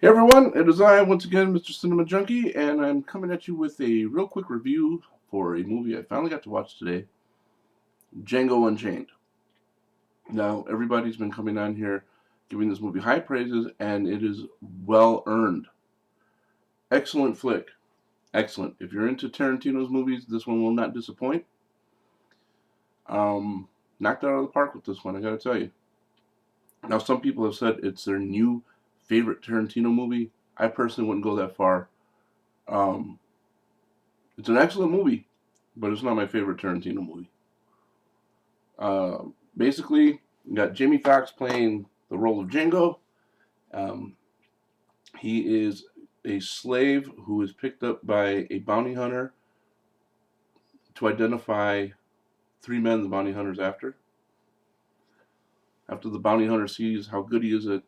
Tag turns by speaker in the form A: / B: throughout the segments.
A: Hey everyone, it is I once again, Mr. Cinema Junkie, and I'm coming at you with a real quick review for a movie I finally got to watch today, Django Unchained. Now, everybody's been coming on here giving this movie high praises, and it is well earned. Excellent flick. Excellent. If you're into Tarantino's movies, this one will not disappoint. Knocked out of the park with this one, I gotta tell you. Now, some people have said it's their new favorite Tarantino movie. I personally wouldn't go that far. Um, it's an excellent movie, but it's not my favorite Tarantino movie. Uh, Basically, you got Jamie Foxx playing the role of Django. Um, he is a slave who is picked up by a bounty hunter to identify three men the bounty hunter's after. After the bounty hunter sees how good he is at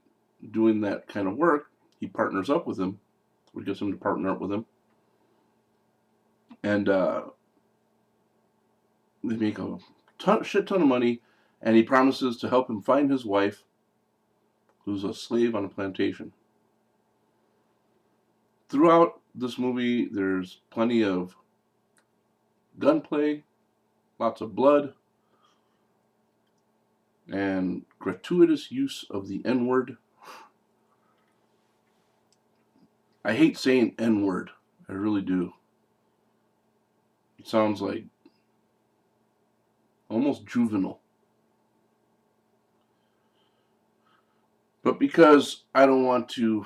A: doing that kind of work, he partners up with him, or gets him to partner up with him, and they make a shit ton of money. And he promises to help him find his wife, who's a slave on a plantation. Throughout this movie, there's plenty of gunplay, lots of blood, and gratuitous use of the N word. I hate saying N word. I really do. It sounds like almost juvenile. But because I don't want to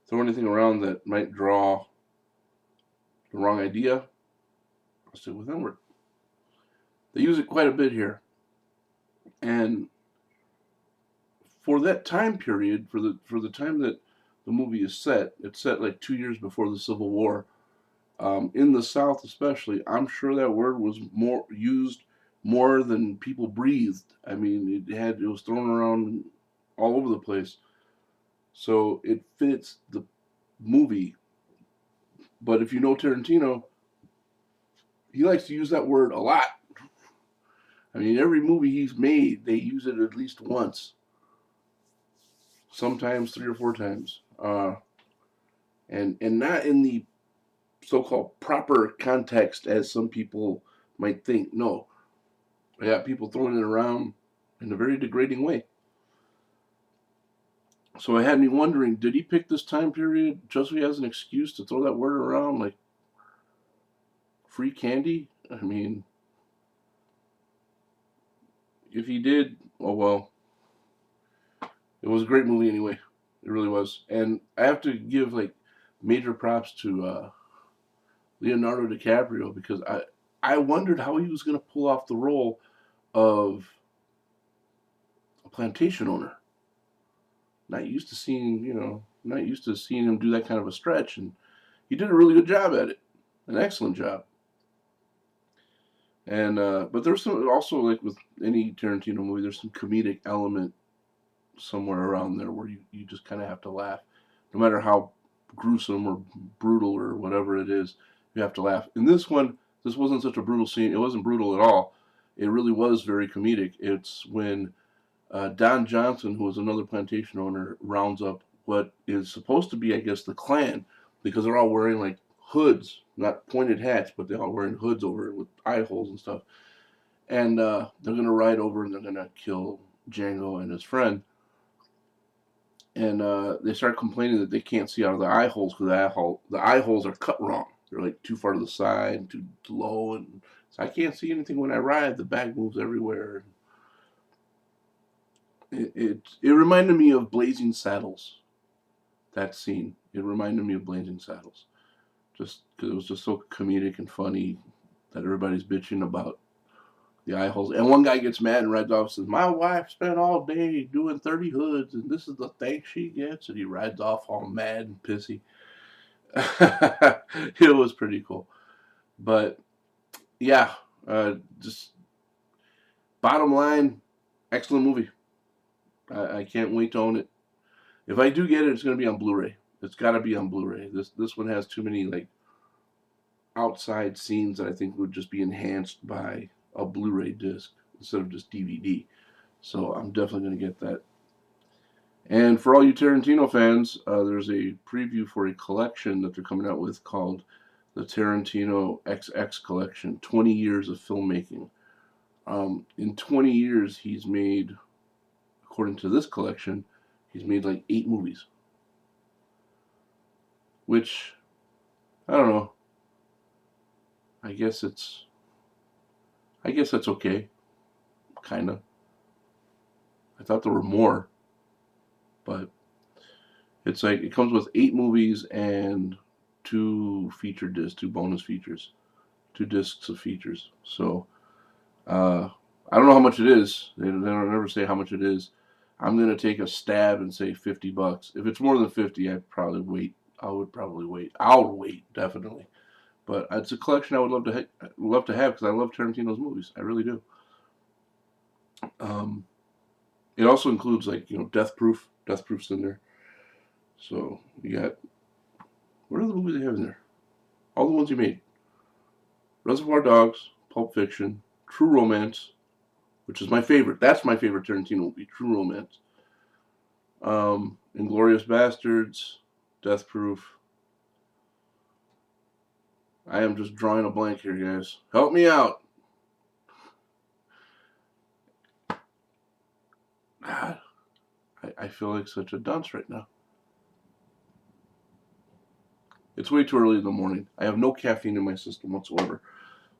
A: throw anything around that might draw the wrong idea, I'll stick with N word. They use it quite a bit here. And for that time period, for the time that the movie is set, it's set like 2 years before the Civil War. In the South, especially, I'm sure that word was more used more than people breathed. I mean, it was thrown around all over the place, so it fits the movie. But if you know Tarantino, he likes to use that word a lot. I mean, every movie he's made, they use it at least once, sometimes 3 or 4 times, and not in the so-called proper context as some people might think. No, I got people throwing it around in a very degrading way. So it had me wondering, did he pick this time period just so he has an excuse to throw that word around like free candy? I mean, if he did, oh well. It was a great movie anyway. It really was. And I have to give like major props to Leonardo DiCaprio because I wondered how he was going to pull off the role of a plantation owner. Not used to seeing him do that kind of a stretch, and he did a really good job at it, an excellent job. And but there's some also like with any Tarantino movie, there's some comedic element somewhere around there where you just kind of have to laugh, no matter how gruesome or brutal or whatever it is, you have to laugh. In this one, this wasn't such a brutal scene. It wasn't brutal at all. It really was very comedic. It's when Don Johnson, who was another plantation owner, rounds up what is supposed to be, I guess, the Klan, because they're all wearing like hoods, not pointed hats, but they're all wearing hoods over it with eye holes and stuff. And they're gonna ride over and they're gonna kill Django and his friend. And they start complaining that they can't see out of the eye holes because the eye holes are cut wrong. They're like too far to the side, too low, and so I can't see anything when I ride. The bag moves everywhere. It reminded me of Blazing Saddles. That scene. It reminded me of Blazing Saddles, just because it was just so comedic and funny that everybody's bitching about the eye holes. And one guy gets mad and rides off and says, "My wife spent all day doing 30 hoods, and this is the thanks she gets." And he rides off all mad and pissy. It was pretty cool. But yeah, just bottom line, excellent movie. I can't wait to own it. If I do get it, it's going to be on Blu-ray. It's got to be on Blu-ray. This one has too many like outside scenes that I think would just be enhanced by a Blu-ray disc instead of just DVD. So I'm definitely going to get that. And for all you Tarantino fans, there's a preview for a collection that they're coming out with called the Tarantino XX Collection, 20 Years of Filmmaking. In 20 years, he's made, according to this collection, he's made like 8 movies. Which, I don't know. I guess that's okay. Kinda. I thought there were more, but it's like it comes with 8 movies and 2 feature discs, 2 bonus features, 2 discs of features. So I don't know how much it is. They don't ever say how much it is. I'm gonna take a stab and say $50. If it's more than 50, I'd probably wait. I would probably wait. I'll wait definitely. But it's a collection I would love to have because I love Tarantino's movies. I really do. Um, it also includes like Death Proof. Death Proof's in there. So you got what are the movies they have in there? All the ones you made: Reservoir Dogs, Pulp Fiction, True Romance, which is my favorite. That's my favorite Tarantino movie, True Romance. Inglourious Bastards, Death Proof. I am just drawing a blank here, guys. Help me out. God, I feel like such a dunce right now. It's way too early in the morning. I have no caffeine in my system whatsoever.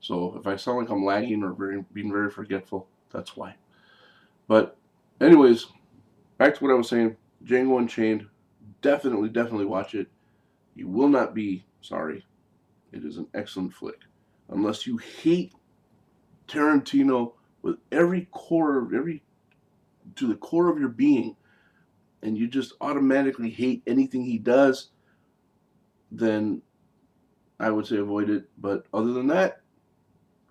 A: So if I sound like I'm lagging or being very forgetful, that's why. But anyways, back to what I was saying. Django Unchained. Definitely watch it. You will not be sorry. It is an excellent flick. Unless you hate Tarantino with to the core of your being, and you just automatically hate anything he does, then I would say avoid it. But other than that,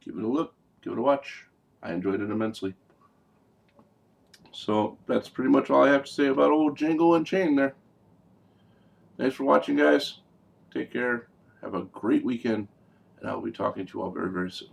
A: give it a look, give it a watch. I enjoyed it immensely. So that's pretty much all I have to say about old Django Unchained there. Thanks for watching, guys. Take care. Have a great weekend, and I'll be talking to you all very soon.